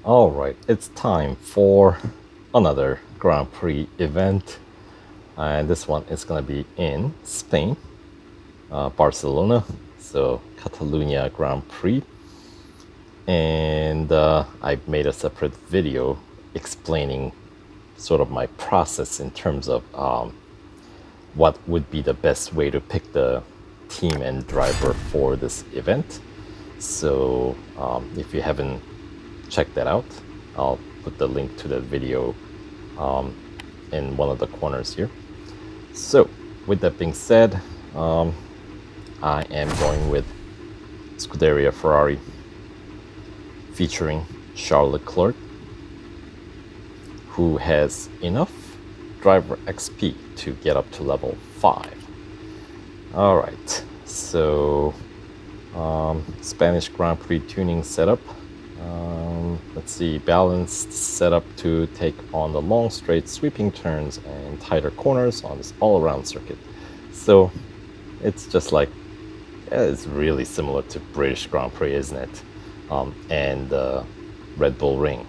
Alright, it's time for another Grand Prix event, and this one is going to be in Spain, Barcelona, so Catalunya Grand Prix. And I've made a separate video explaining sort of my process in terms of what would be the best way to pick the team and driver for this event. So if you haven't checked that out, I'll put the link to the video in one of the corners here. So with that being said, I am going with Scuderia Ferrari featuring Charles Leclerc, who has enough driver XP to get up to level 5. Alright, so Spanish Grand Prix tuning setup. Let's see, balanced setup to take on the long straight sweeping turns and tighter corners on this all-around circuit. So it's just like, it's really similar to British Grand Prix, isn't it? And Red Bull Ring.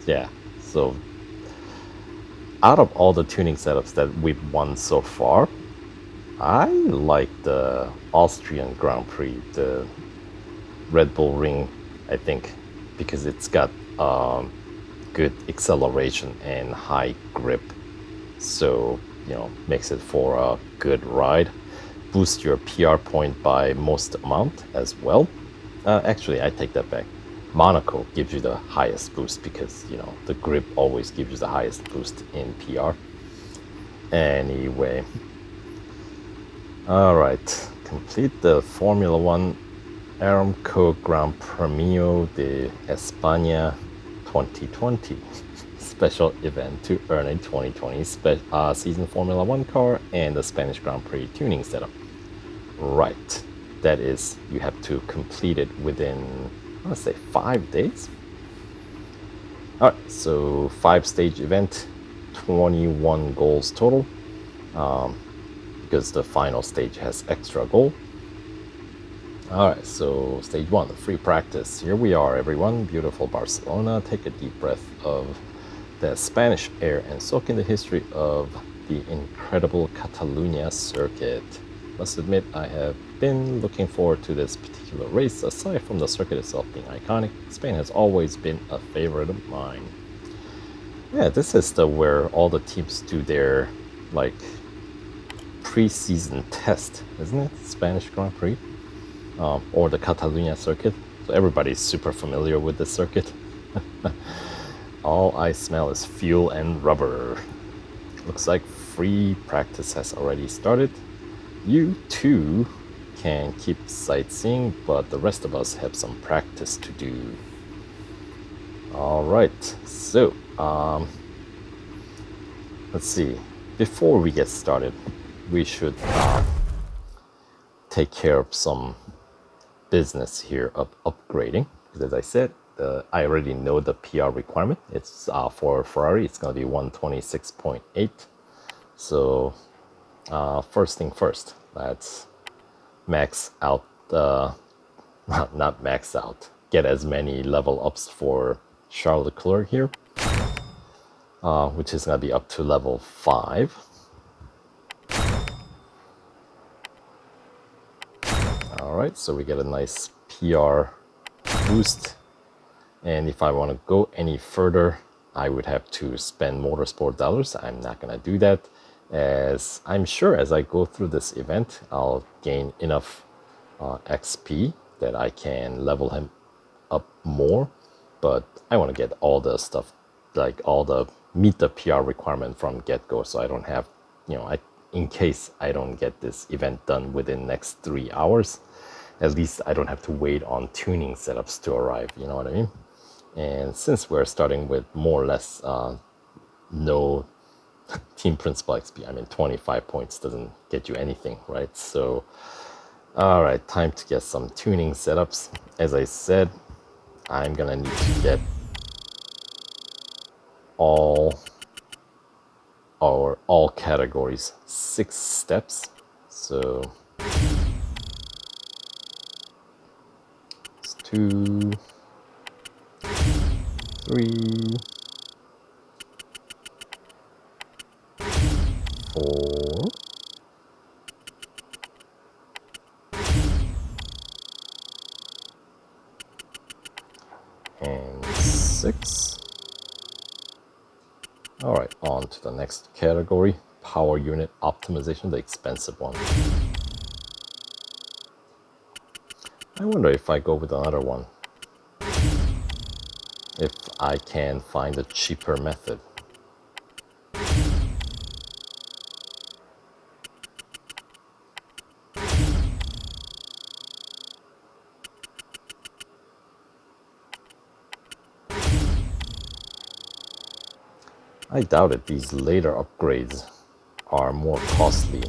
Yeah, so out of all the tuning setups that we've won so far, I like the Austrian Grand Prix, the Red Bull Ring, I think, because it's got good acceleration and high grip. So, makes it for a good ride. Boost your PR point by most amount as well. Actually, I take that back. Monaco gives you the highest boost because, the grip always gives you the highest boost in PR. Anyway. Alright, complete the Formula 1 Aramco Gran Premio de España 2020 special event to earn a 2020 season Formula 1 car and the Spanish Grand Prix tuning setup. Right, that is, you have to complete it within, let's say, 5 days. Alright, so 5-stage event, 21 goals total, because the final stage has extra goal. Alright, so stage 1, free practice. Here we are, everyone. Beautiful Barcelona. Take a deep breath of the Spanish air and soak in the history of the incredible Catalunya circuit. Must admit, I have been looking forward to this particular race. Aside from the circuit itself being iconic, Spain has always been a favorite of mine. Yeah, this is where all the teams do their, pre-season test, isn't it? Spanish Grand Prix. Or the Catalunya circuit. So everybody's super familiar with this circuit. All I smell is fuel and rubber. Looks like free practice has already started. You too can keep sightseeing, but the rest of us have some practice to do. Alright, so let's see. Before we get started, we should take care of some business here of upgrading, because as I said, I already know the PR requirement. It's for Ferrari, it's going to be 126.8. So first thing first, let's max out, not max out, get as many level ups for Charles Leclerc here, which is going to be up to level 5. Alright, so we get a nice PR boost, and if I want to go any further, I would have to spend motorsport dollars. I'm not going to do that, as I'm sure as I go through this event, I'll gain enough XP that I can level him up more, but I want to get all the stuff, meet the PR requirement from get-go, so I don't have, in case I don't get this event done within next 3 hours, at least I don't have to wait on tuning setups to arrive, you know what I mean? And since we're starting with more or less no team principal XP, I mean 25 points doesn't get you anything, right? So, alright, time to get some tuning setups. As I said, I'm gonna need to get all categories 6 steps. So 2, 3, 4, and 6. All right, on to the next category, power unit optimization, the expensive one. I wonder if I go with another one, if I can find a cheaper method. I doubt it. These later upgrades are more costly.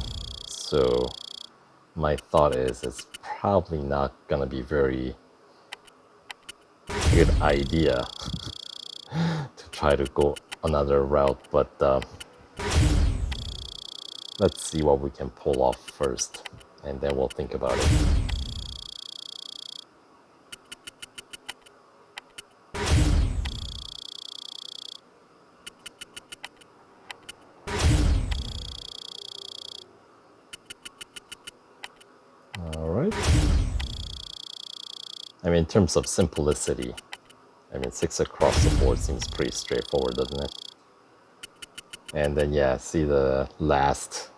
So my thought is it's probably not gonna be very good idea to try to go another route, but let's see what we can pull off first, and then we'll think about it. Alright. I mean, in terms of simplicity, I mean, 6 across the board seems pretty straightforward, doesn't it? And then, yeah, see the last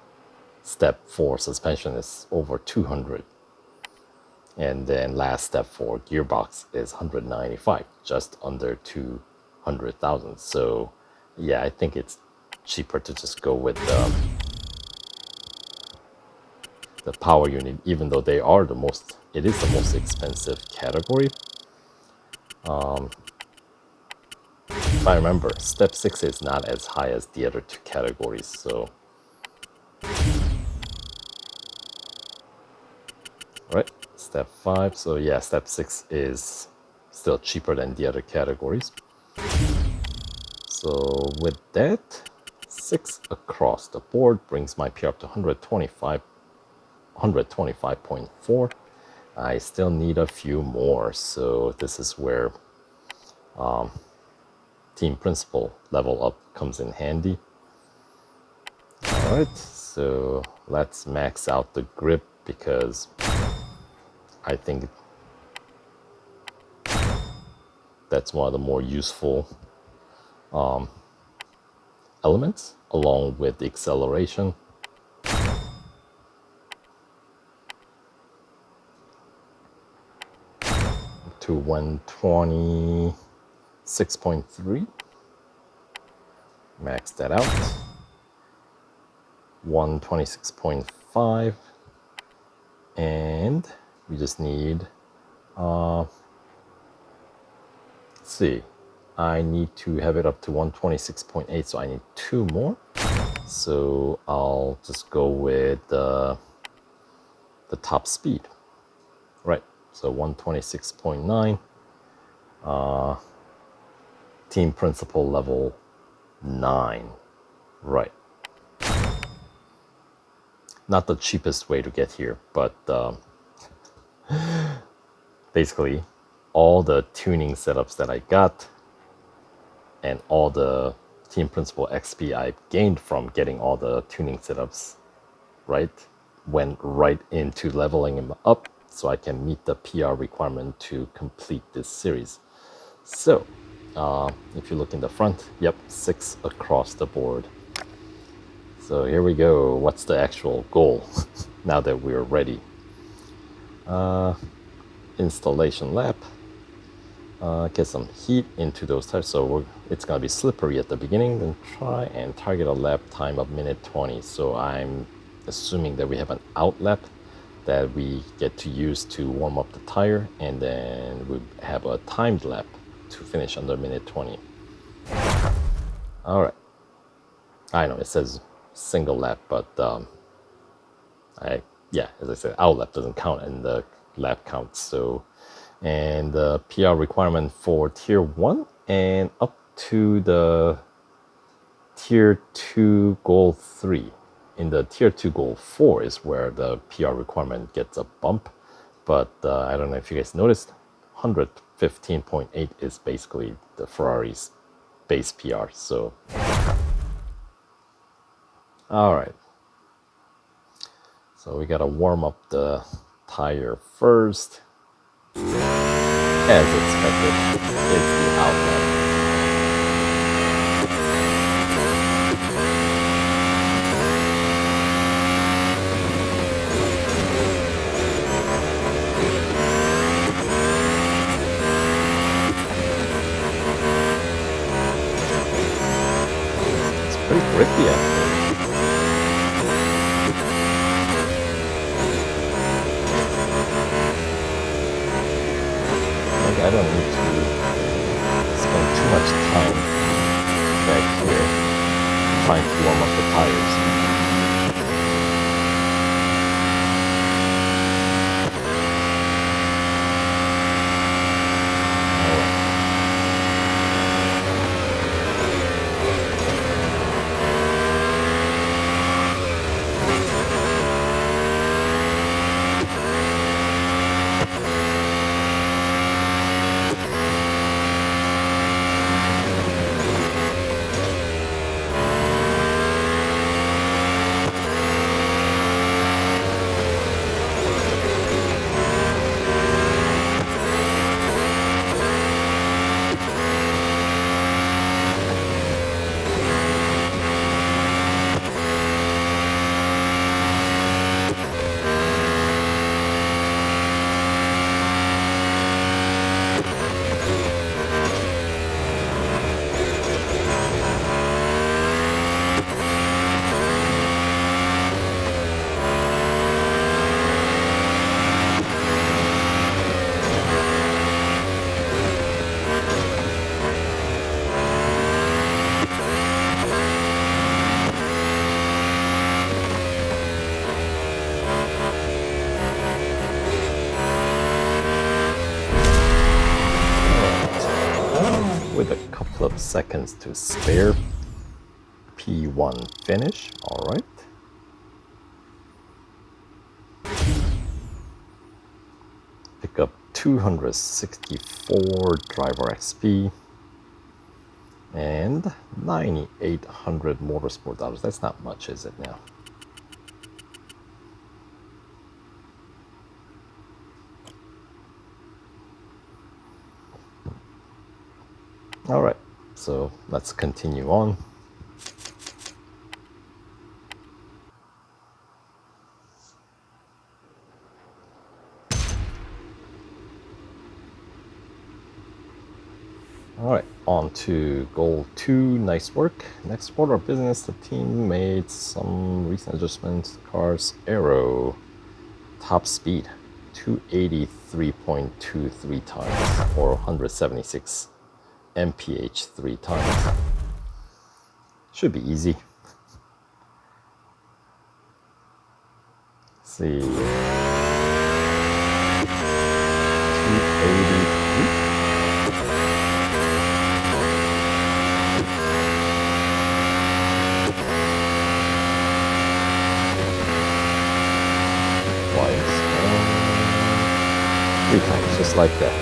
step for suspension is over 200. And then last step for gearbox is 195, just under 200,000. So, yeah, I think it's cheaper to just go with the power unit, even though they are the most, it is the most expensive category. If I remember, step 6 is not as high as the other two categories, so. Right, step 5, so yeah, step 6 is still cheaper than the other categories. So with that, 6 across the board brings my PR up to 125.4. I still need a few more, so this is where team principal level up comes in handy. Alright, so let's max out the grip, because I think that's one of the more useful elements, along with the acceleration. To 126.3. Max that out. 126.5. And we just need, let's see, I need to have it up to 126.8, so I need 2 more. So I'll just go with the top speed. Right, so 126.9. Team principal level 9. Right. Not the cheapest way to get here, but basically all the tuning setups that I got and all the team principal XP I gained from getting all the tuning setups, right, went right into leveling them up so I can meet the PR requirement to complete this series. So if you look in the front, yep, 6 across the board. So here we go. What's the actual goal now that we're ready? Installation lap. Get some heat into those tires, so it's gonna be slippery at the beginning. Then try and target a lap time of minute 20. So I'm assuming that we have an out lap that we get to use to warm up the tire, and then we have a timed lap to finish under minute 20. All right. I know it says single lap, but as I said, out lap doesn't count in the lap count. So, and the PR requirement for tier 1 and up to the tier 2 goal 3. In the tier 2 goal 4 is where the PR requirement gets a bump, but I don't know if you guys noticed, 100 15.8 is basically the Ferrari's base PR. So, all right. So we gotta warm up the tire first. As expected, it's the outlet. It's pretty grippy actually. I don't need to spend too much time back here trying to warm up the tires. With a couple of seconds to spare, P1 finish. All right. Pick up 264 driver XP and 9,800 motorsport dollars. That's not much, is it now? All right, so let's continue on. All right, on to goal 2. Nice work. Next order of business, the team made some recent adjustments to the car's aero. Top speed, 283.23 times, or 176 mph 3 times. Should be easy. Let's see. 283. Twice. 3 times, just like that.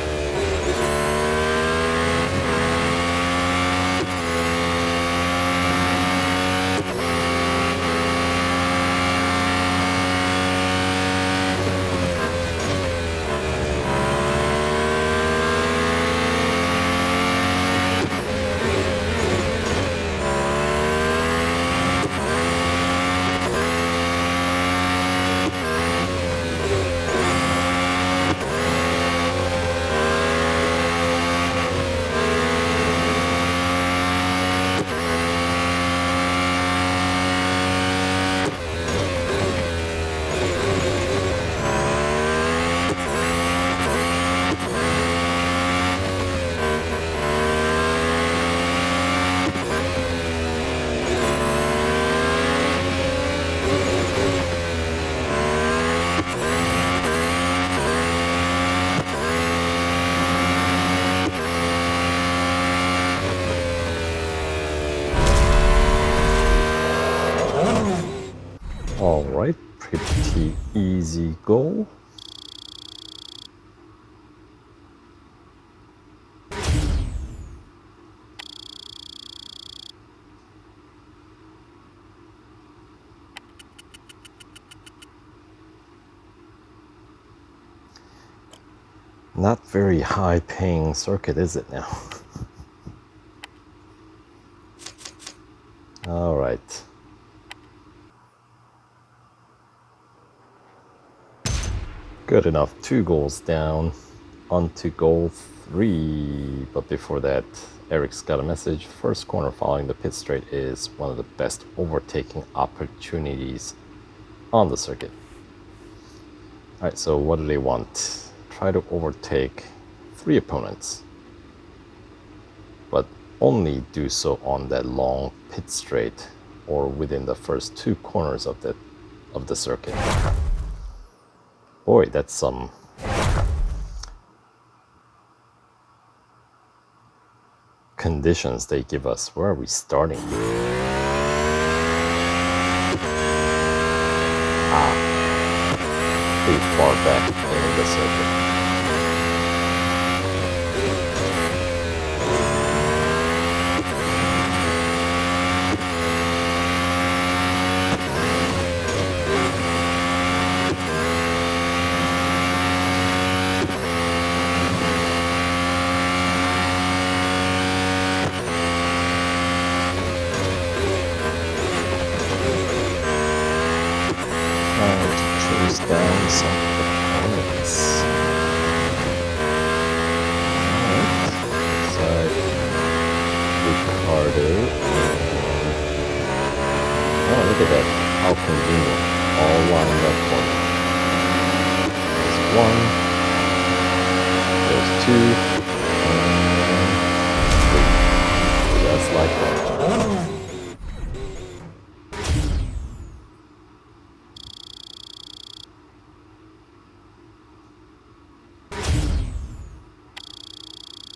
All right, pretty easy goal. Not very high paying circuit, is it now? All right. Good enough. 2 goals down. On to goal 3. But before that, Eric's got a message. First corner following the pit straight is one of the best overtaking opportunities on the circuit. Alright, so what do they want? Try to overtake 3 opponents, but only do so on that long pit straight or within the first 2 corners of the circuit. Boy, that's some conditions they give us. Where are we starting? Pretty far back in the circuit. Down some opponents. Alright. Side Ricardo. Oh, look at that. How convenient. All lined up for me. There's 1. There's 2. And 3. Just like that.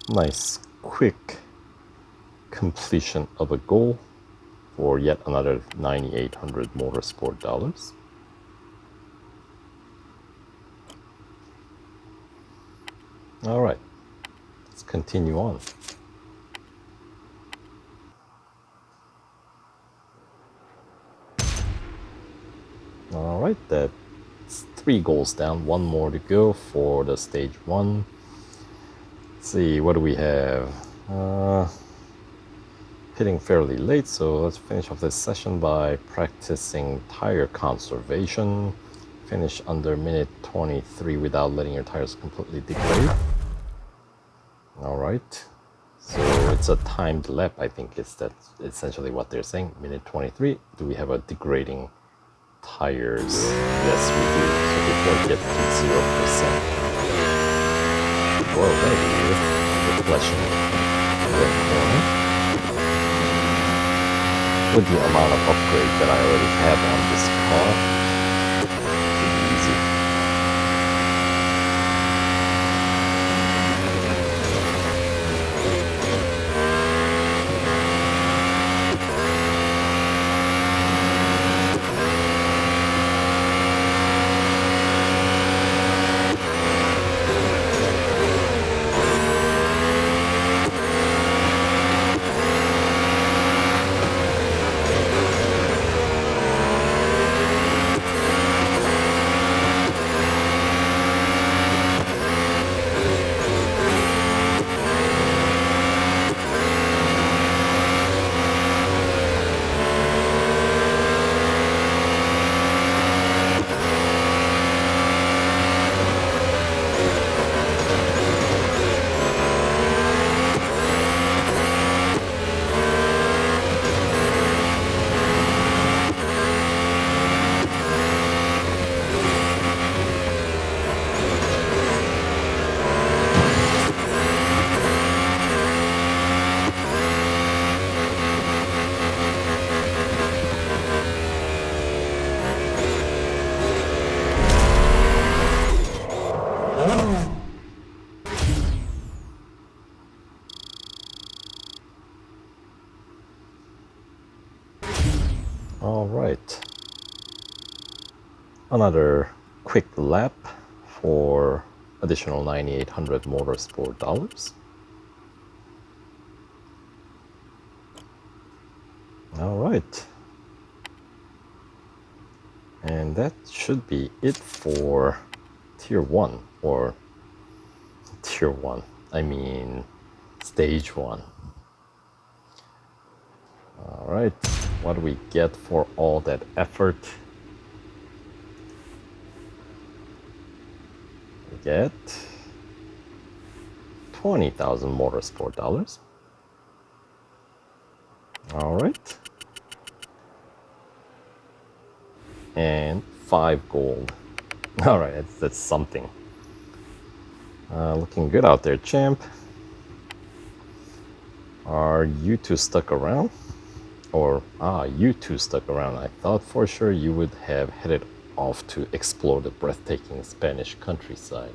Nice, quick completion of a goal for yet another 9,800 motorsport dollars. All right, let's continue on. All right, that's 3 goals down, 1 more to go for the stage 1. See, what do we have? Hitting fairly late, so let's finish off this session by practicing tire conservation. Finish under minute 23 without letting your tires completely degrade. Alright, so it's a timed lap, I think that's essentially what they're saying. Minute 23, do we have a degrading tires? Yes, we do. So before it gets to 0%. Whoa, thank you. Reflection. With the amount of upgrade that I already have on this car, it'll be easy. All right, another quick lap for additional 9,800 motorsport dollars. All right, and that should be it for tier 1 or tier 1. I mean, stage 1. All right, what do we get for all that effort? We get 20,000 motorsport dollars. All right. And 5 gold. All right, that's something. Looking good out there, champ. Are you two stuck around? Or, you two stuck around. I thought for sure you would have headed off to explore the breathtaking Spanish countryside.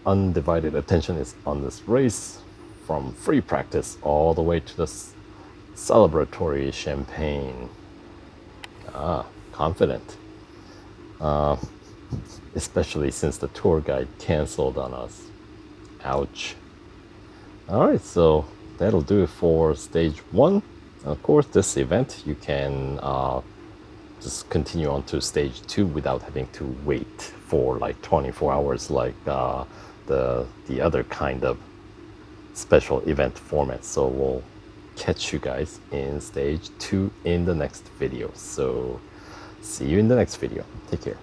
Undivided attention is on this race, from free practice all the way to the celebratory champagne. Confident. Especially since the tour guide canceled on us. Ouch. Alright, so that'll do it for stage 1. Of course, this event you can just continue on to stage 2 without having to wait for like 24 hours like the other kind of special event format. So we'll catch you guys in stage 2 in the next video. So see you in the next video. Take care.